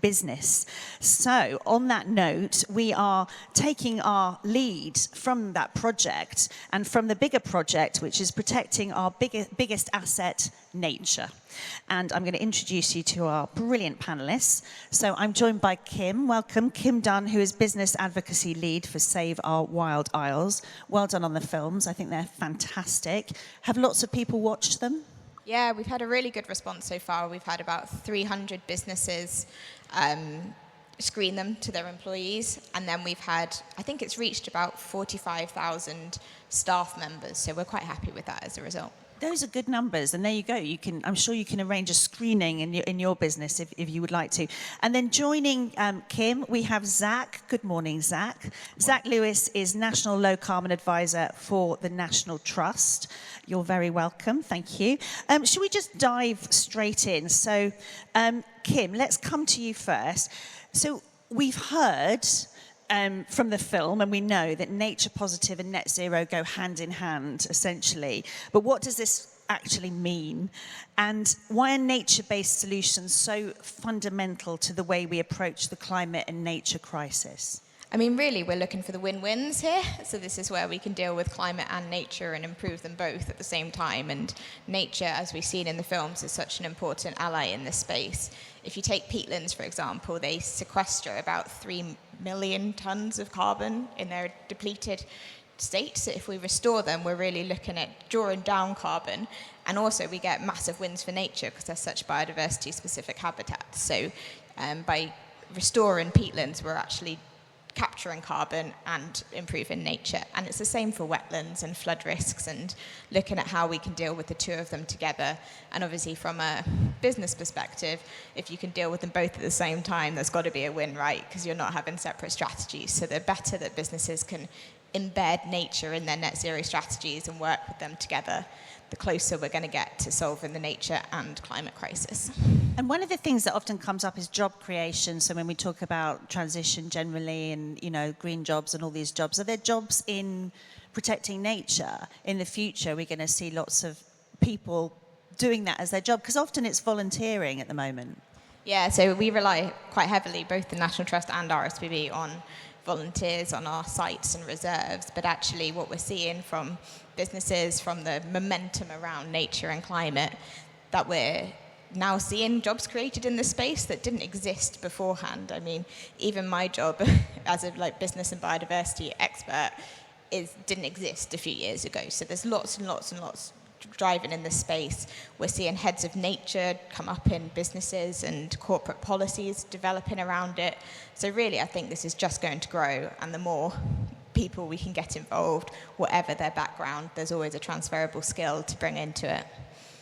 business. So on that note, we are taking our lead from that project and from the bigger project, which is protecting our biggest asset, nature. And I'm going to introduce you to our brilliant panelists. So I'm joined by Kim. Welcome, Kim Dunn, who is Business Advocacy Lead for Save Our Wild Isles. Well done on the films. I think they're fantastic. Have lots of people watched them? Yeah, we've had a really good response so far. We've had about 300 businesses screen them to their employees. And then we've had, I think it's reached about 45,000 staff members. So we're quite happy with that as a result. Those are good numbers, and there you go. I'm sure you can arrange a screening in your business if you would like to. And then joining Kim, we have Zach. Good morning, Zach. Zach Lewis is National Low Carbon Advisor for the National Trust. You're very welcome. Thank you. Should we just dive straight in? So, Kim, let's come to you first. So we've heard from the film, and we know that nature positive and net zero go hand in hand, essentially. But what does this actually mean? And why are nature-based solutions so fundamental to the way we approach the climate and nature crisis? I mean, really, we're looking for the win-wins here. So this is where we can deal with climate and nature and improve them both at the same time. And nature, as we've seen in the films, is such an important ally in this space. If you take peatlands, for example, they sequester about 3 million tons of carbon in their depleted state. So if we restore them, we're really looking at drawing down carbon. And also, we get massive wins for nature because they're such biodiversity-specific habitats. So by restoring peatlands, we're actually capturing carbon and improving nature. And it's the same for wetlands and flood risks, and looking at how we can deal with the two of them together. And obviously from a business perspective, if you can deal with them both at the same time, there's got to be a win, right? Because you're not having separate strategies. So the better that businesses can embed nature in their net zero strategies and work with them together, the closer we're going to get to solving the nature and climate crisis. And one of the things that often comes up is job creation. So when we talk about transition generally and, green jobs and all these jobs, are there jobs in protecting nature? In the future, we're going to see lots of people doing that as their job, because often it's volunteering at the moment. Yeah, so we rely quite heavily, both the National Trust and RSPB, on volunteers on our sites and reserves. But actually what we're seeing from businesses, from the momentum around nature and climate, that we're now seeing jobs created in this space that didn't exist beforehand. I mean, even my job as a business and biodiversity expert didn't exist a few years ago. So there's lots and lots and lots driving in this space. We're seeing heads of nature come up in businesses and corporate policies developing around it. So really, I think this is just going to grow, and the more people we can get involved, whatever their background, there's always a transferable skill to bring into it.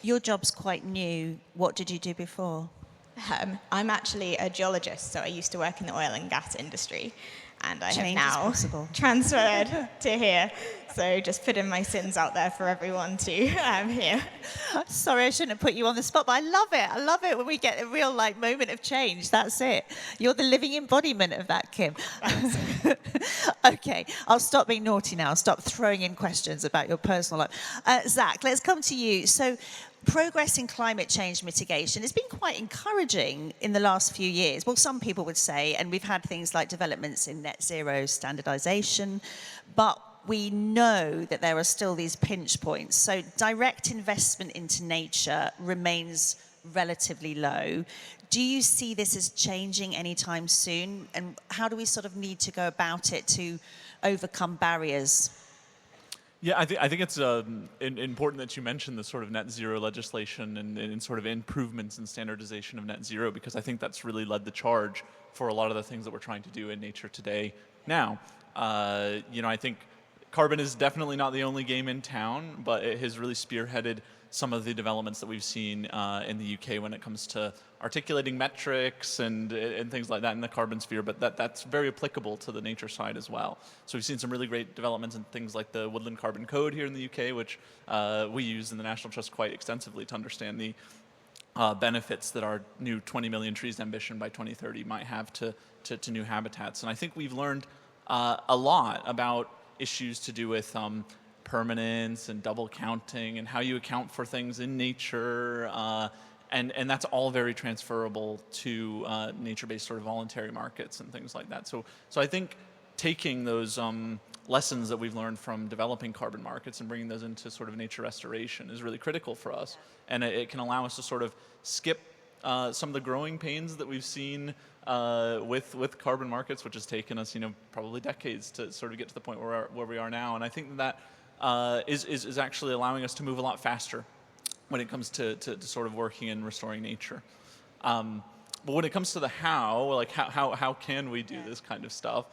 Your job's quite new. What did you do before? I'm actually a geologist, so I used to work in the oil and gas industry, and I Change have now transferred to here. So just putting my sins out there for everyone to hear. Sorry, I shouldn't have put you on the spot, but I love it. I love it when we get a real moment of change. That's it. You're the living embodiment of that, Kim. Okay, I'll stop being naughty now. I'll stop throwing in questions about your personal life. Zach, let's come to you. So progress in climate change mitigation has been quite encouraging in the last few years. Well, some people would say, and we've had things like developments in net zero standardization, but we know that there are still these pinch points. So direct investment into nature remains relatively low. Do you see this as changing anytime soon? And how do we sort of need to go about it to overcome barriers? Yeah, I think it's important that you mention the sort of net zero legislation and sort of improvements in standardization of net zero, because I think that's really led the charge for a lot of the things that we're trying to do in nature today. Now, I think carbon is definitely not the only game in town, but it has really spearheaded some of the developments that we've seen in the UK when it comes to articulating metrics and things like that in the carbon sphere, but that's very applicable to the nature side as well. So we've seen some really great developments in things like the Woodland Carbon Code here in the UK, which we use in the National Trust quite extensively to understand the benefits that our new 20 million trees ambition by 2030 might have to new habitats. And I think we've learned a lot about issues to do with permanence and double counting and how you account for things in nature And that's all very transferable to nature-based sort of voluntary markets and things like that. So I think taking those lessons that we've learned from developing carbon markets and bringing those into sort of nature restoration is really critical for us. And it can allow us to sort of skip some of the growing pains that we've seen with carbon markets, which has taken us, probably decades to sort of get to the point where we are now. And I think that is actually allowing us to move a lot faster when it comes to sort of working and restoring nature. But when it comes to the how, like how can we do this kind of stuff?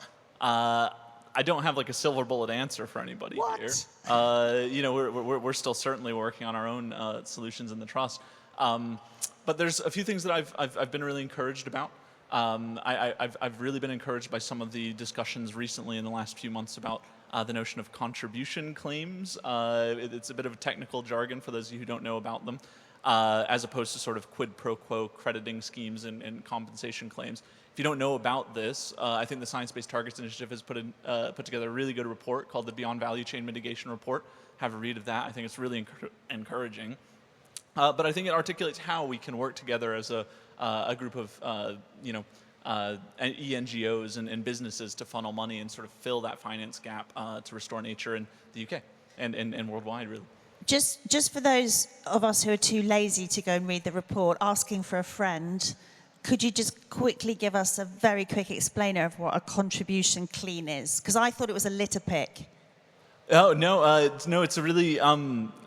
I don't have like a silver bullet answer for anybody here. We're still certainly working on our own solutions in the trust. But there's a few things that I've been really encouraged about. I've really been encouraged by some of the discussions recently in the last few months about the notion of contribution claims. It's a bit of a technical jargon for those of you who don't know about them, as opposed to sort of quid pro quo crediting schemes and compensation claims. If you don't know about this, I think the Science Based Targets Initiative has put together a really good report called the Beyond Value Chain Mitigation Report. Have a read of that. I think it's really encouraging. But I think it articulates how we can work together as a group of ENGOs and businesses to funnel money and sort of fill that finance gap to restore nature in the UK and worldwide, really. Just for those of us who are too lazy to go and read the report, asking for a friend, could you just quickly give us a very quick explainer of what a contribution clean is? Because I thought it was a litter pick. Oh, no, it's a really,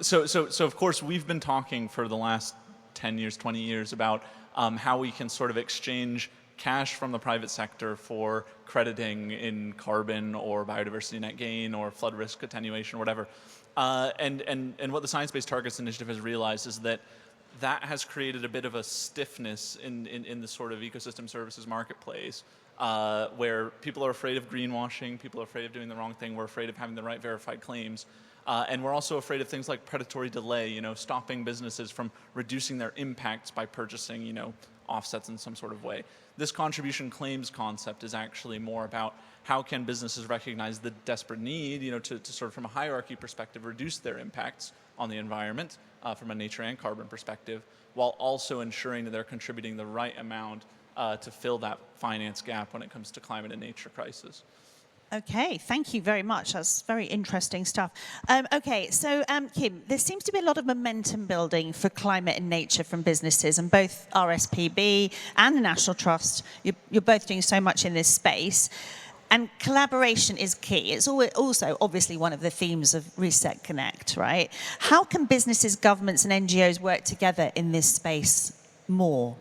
so of course we've been talking for the last 10 years, 20 years about how we can sort of exchange cash from the private sector for crediting in carbon or biodiversity net gain or flood risk attenuation or whatever. And what the Science Based Targets Initiative has realized is that has created a bit of a stiffness in the sort of ecosystem services marketplace, where people are afraid of greenwashing, people are afraid of doing the wrong thing, we're afraid of having the right verified claims, and we're also afraid of things like predatory delay, stopping businesses from reducing their impacts by purchasing, offsets in some sort of way. This contribution claims concept is actually more about how can businesses recognize the desperate need, to sort of from a hierarchy perspective, reduce their impacts on the environment from a nature and carbon perspective, while also ensuring that they're contributing the right amount to fill that finance gap when it comes to climate and nature crisis. Okay, thank you very much. That's very interesting stuff. Okay, so Kim, there seems to be a lot of momentum building for climate and nature from businesses, and both RSPB and the National Trust, you're both doing so much in this space. And collaboration is key. It's also obviously one of the themes of Reset Connect, right? How can businesses, governments, and NGOs work together in this space more?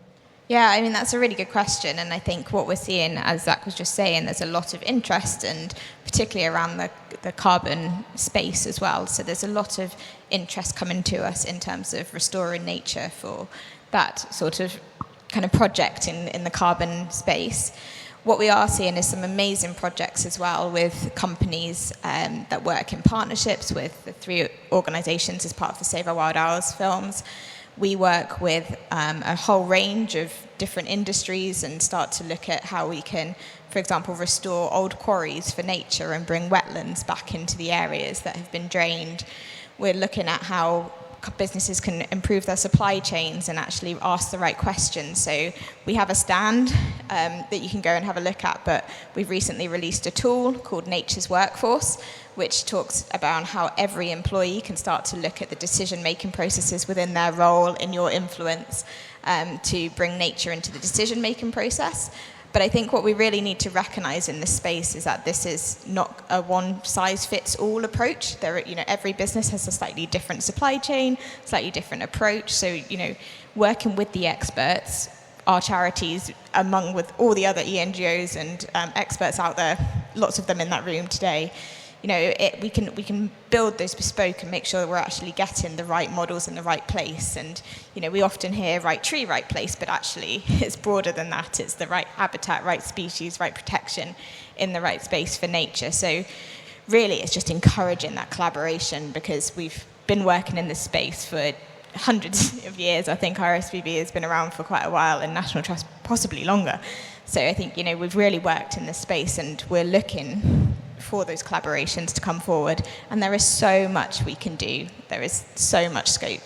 Yeah, I mean, that's a really good question. And I think what we're seeing, as Zach was just saying, there's a lot of interest, and particularly around the carbon space as well. So there's a lot of interest coming to us in terms of restoring nature for that sort of kind of project in the carbon space. What we are seeing is some amazing projects as well with companies that work in partnerships with the 3 organisations as part of the Save Our Wild Hours films. We work with a whole range of different industries and start to look at how we can, for example, restore old quarries for nature and bring wetlands back into the areas that have been drained. We're looking at how businesses can improve their supply chains and actually ask the right questions. So we have a stand that you can go and have a look at, but we've recently released a tool called Nature's Workforce, which talks about how every employee can start to look at the decision-making processes within their role in your influence to bring nature into the decision-making process. But I think what we really need to recognise in this space is that this is not a one-size-fits-all approach. Every business has a slightly different supply chain, slightly different approach. So, working with the experts, our charities, with all the other ENGOs and experts out there, lots of them in that room today, we can build those bespoke and make sure that we're actually getting the right models in the right place. And, we often hear right tree, right place, but actually it's broader than that. It's the right habitat, right species, right protection in the right space for nature. So really it's just encouraging that collaboration, because we've been working in this space for hundreds of years. I think RSPB has been around for quite a while, and National Trust possibly longer. So I think, we've really worked in this space, and we're looking for those collaborations to come forward. And there is so much we can do. There is so much scope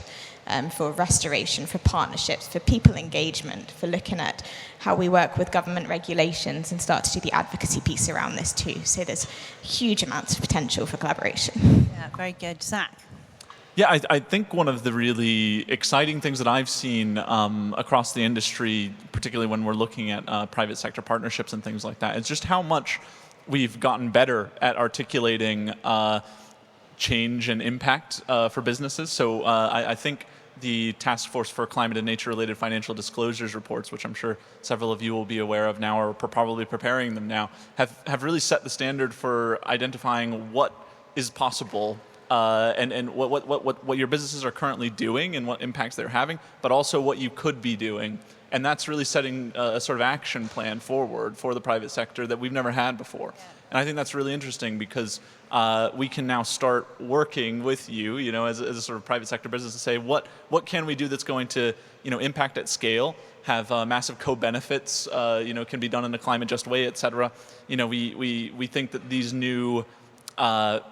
for restoration, for partnerships, for people engagement, for looking at how we work with government regulations and start to do the advocacy piece around this too. So there's huge amounts of potential for collaboration. Yeah, very good. Zach? Yeah, I think one of the really exciting things that I've seen across the industry, particularly when we're looking at private sector partnerships and things like that, is just how much we've gotten better at articulating change and impact for businesses. So I think the Task Force for Climate and Nature-Related Financial Disclosures reports, which I'm sure several of you will be aware of now or probably preparing them now, have really set the standard for identifying what is possible and what your businesses are currently doing and what impacts they're having, but also what you could be doing. And that's really setting a sort of action plan forward for the private sector that we've never had before. Yeah. And I think that's really interesting because we can now start working with you, as a sort of private sector business to say what can we do that's going to, impact at scale, have massive co-benefits, can be done in a climate just way, et cetera. We think that these new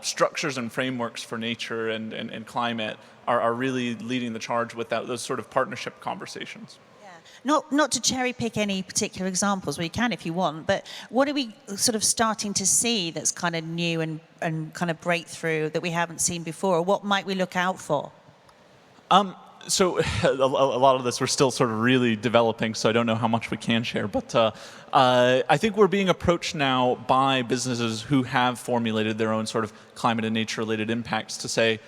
structures and frameworks for nature and climate are really leading the charge with those sort of partnership conversations. Not to cherry pick any particular examples, we can if you want, but what are we sort of starting to see that's kind of new and kind of breakthrough that we haven't seen before? Or what might we look out for? So a lot of this we're still sort of really developing, so I don't know how much we can share. But I think we're being approached now by businesses who have formulated their own sort of climate and nature-related impacts to say,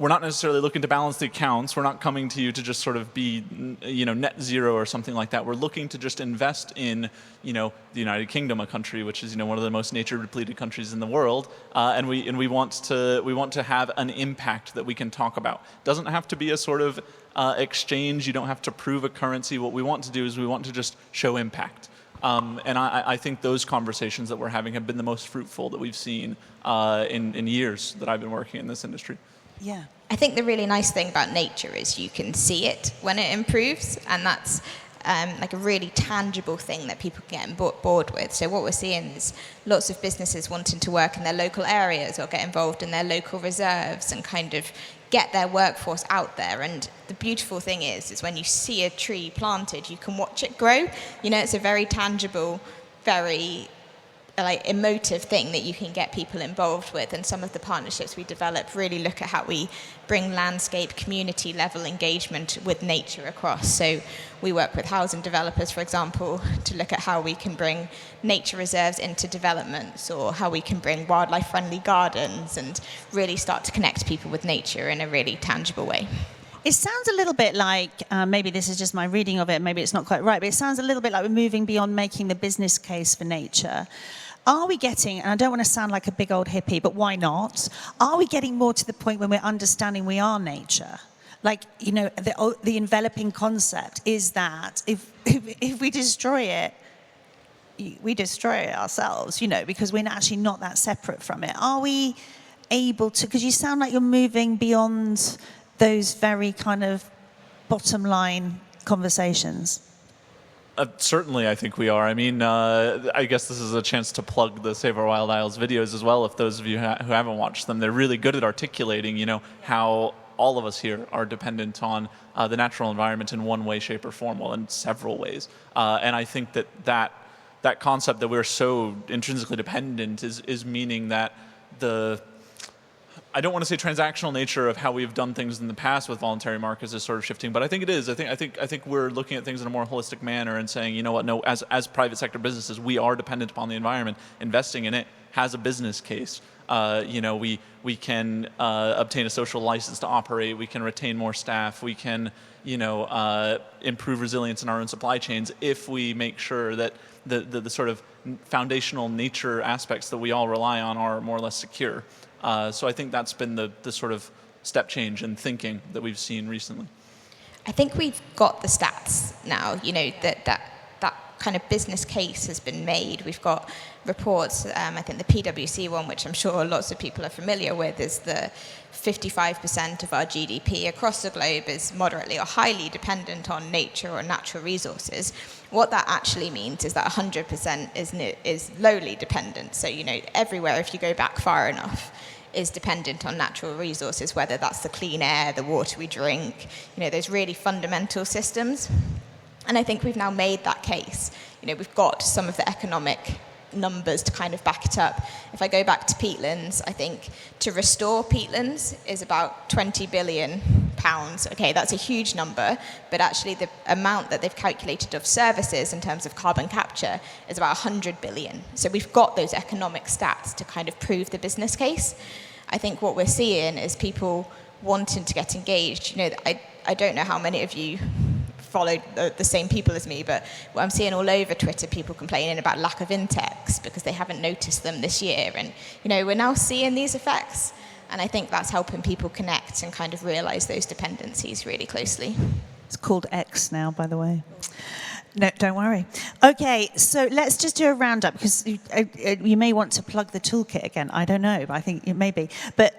we're not necessarily looking to balance the accounts. We're not coming to you to just sort of be, net zero or something like that. We're looking to just invest in, the United Kingdom, a country which is, one of the most nature-depleted countries in the world, and we want to have an impact that we can talk about. It doesn't have to be a sort of exchange. You don't have to prove a currency. What we want to do is we want to just show impact. And I think those conversations that we're having have been the most fruitful that we've seen in years that I've been working in this industry. Yeah. I think the really nice thing about nature is you can see it when it improves, and that's like a really tangible thing that people can get on board with. So what we're seeing is lots of businesses wanting to work in their local areas or get involved in their local reserves and kind of get their workforce out there. And the beautiful thing is when you see a tree planted, you can watch it grow. It's a very tangible, very emotive thing that you can get people involved with, and some of the partnerships we develop really look at how we bring landscape community level engagement with nature across. So we work with housing developers, for example, to look at how we can bring nature reserves into developments, or how we can bring wildlife friendly gardens and really start to connect people with nature in a really tangible way. It sounds a little bit like, maybe this is just my reading of it, maybe it's not quite right, but it sounds a little bit like we're moving beyond making the business case for nature. Are we getting, and I don't want to sound like a big old hippie, but why not? Are we getting more to the point when we're understanding we are nature? Like, the enveloping concept is that if we destroy it, we destroy it ourselves, because we're actually not that separate from it. Are we able to, because you sound like you're moving beyond those very kind of bottom line conversations. Certainly, I think we are. I mean, I guess this is a chance to plug the Save Our Wild Isles videos as well. If those of you who haven't watched them, they're really good at articulating, how all of us here are dependent on the natural environment in one way, shape, or form, well, in several ways. And I think that concept that we're so intrinsically dependent is meaning that I don't want to say transactional nature of how we've done things in the past with voluntary markets is sort of shifting, but I think it is. I think we're looking at things in a more holistic manner and saying, no, as private sector businesses, we are dependent upon the environment. Investing in it has a business case. We can obtain a social license to operate. We can retain more staff. We can, improve resilience in our own supply chains if we make sure that the sort of foundational nature aspects that we all rely on are more or less secure. So I think that's been the sort of step change in thinking that we've seen recently. I think we've got the stats now, that kind of business case has been made. We've got reports, I think the PwC one, which I'm sure lots of people are familiar with, is the 55% of our GDP across the globe is moderately or highly dependent on nature or natural resources. What that actually means is that 100% is lowly dependent. So, everywhere, if you go back far enough, is dependent on natural resources, whether that's the clean air, the water we drink, those really fundamental systems. And I think we've now made that case. We've got some of the economic numbers to kind of back it up. If I go back to peatlands, I think to restore peatlands is about £20 billion. Okay, that's a huge number, but actually the amount that they've calculated of services in terms of carbon capture is about 100 billion. So we've got those economic stats to kind of prove the business case. I think what we're seeing is people wanting to get engaged. I don't know how many of you followed the same people as me, but what I'm seeing all over Twitter, people complaining about lack of insects because they haven't noticed them this year. And, we're now seeing these effects. And I think that's helping people connect and kind of realize those dependencies really closely. It's called X now, by the way. No, don't worry. Okay, so let's just do a roundup, because you may want to plug the toolkit again. I don't know, but I think it may be. But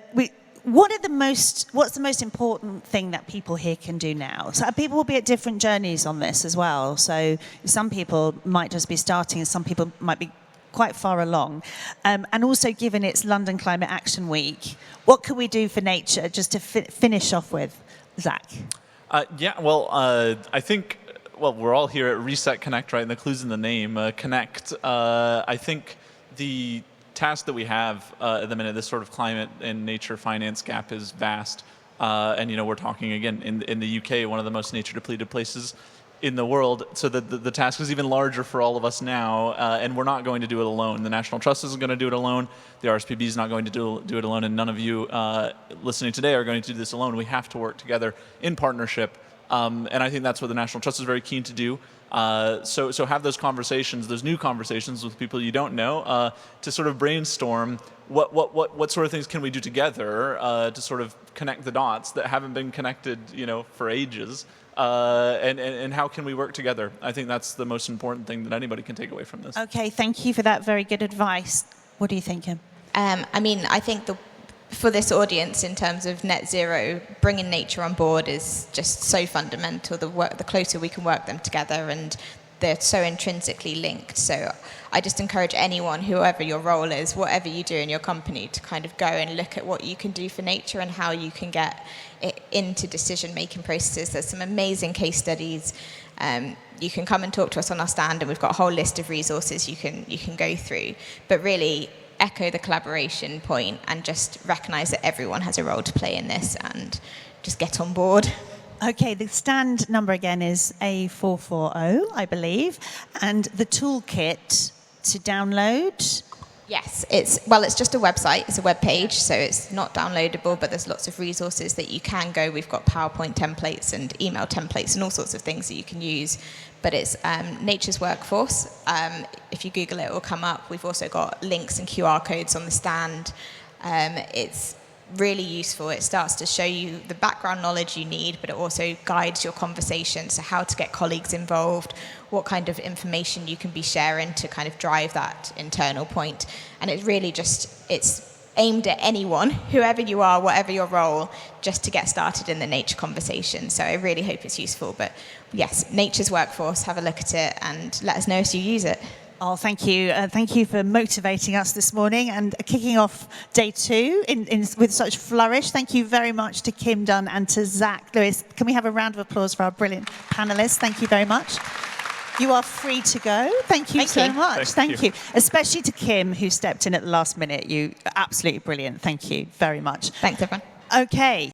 what's the most important thing that people here can do now? So people will be at different journeys on this as well. So some people might just be starting, and some people might be quite far along. And also, given it's London Climate Action Week, what can we do for nature, just to finish off with, Zach? I think, we're all here at Reset Connect, right? And the clue's in the name, Connect. I think the task that we have at the minute, this sort of climate and nature finance gap, is vast. And, we're talking, again, in the UK, one of the most nature-depleted places in the world, so the task is even larger for all of us now, and we're not going to do it alone. The National Trust isn't going to do it alone. The RSPB is not going to do it alone, and none of you listening today are going to do this alone. We have to work together in partnership, and I think that's what the National Trust is very keen to do. So have those conversations, those new conversations with people you don't know, to sort of brainstorm what sort of things can we do together to sort of connect the dots that haven't been connected, for ages. And how can we work together? I think that's the most important thing that anybody can take away from this. Okay, thank you for that very good advice. What do you think, Kim? I think for this audience, in terms of net zero, bringing nature on board is just so fundamental. The closer we can work them together, and they're so intrinsically linked. So I just encourage anyone, whoever your role is, whatever you do in your company, to kind of go and look at what you can do for nature and how you can get it into decision-making processes. There's some amazing case studies. You can come and talk to us on our stand, and we've got a whole list of resources you can go through. But really echo the collaboration point and just recognise that everyone has a role to play in this, and just get on board. Okay, the stand number again is A440, I believe, and the toolkit to download. Yes, it's just a website. It's a web page, so it's not downloadable, but there's lots of resources that you can go. We've got PowerPoint templates and email templates and all sorts of things that you can use. But it's Nature's Workforce. If you Google it, it will come up. We've also got links and QR codes on the stand. It's really useful. It starts to show you the background knowledge you need, but it also guides your conversation. So how to get colleagues involved, what kind of information you can be sharing to kind of drive that internal point. And it really it's aimed at anyone, whoever you are, whatever your role, just to get started in the nature conversation. So I really hope it's useful. But yes, Nature's Workforce, have a look at it and let us know if you use it. Oh, thank you. Thank you for motivating us this morning and kicking off day 2 with such flourish. Thank you very much to Kim Dunn and to Zach Lewis. Can we have a round of applause for our brilliant panelists? Thank you very much. You are free to go. Thank you so much. Thank you. Especially to Kim, who stepped in at the last minute. You absolutely brilliant. Thank you very much. Thanks, everyone. Okay.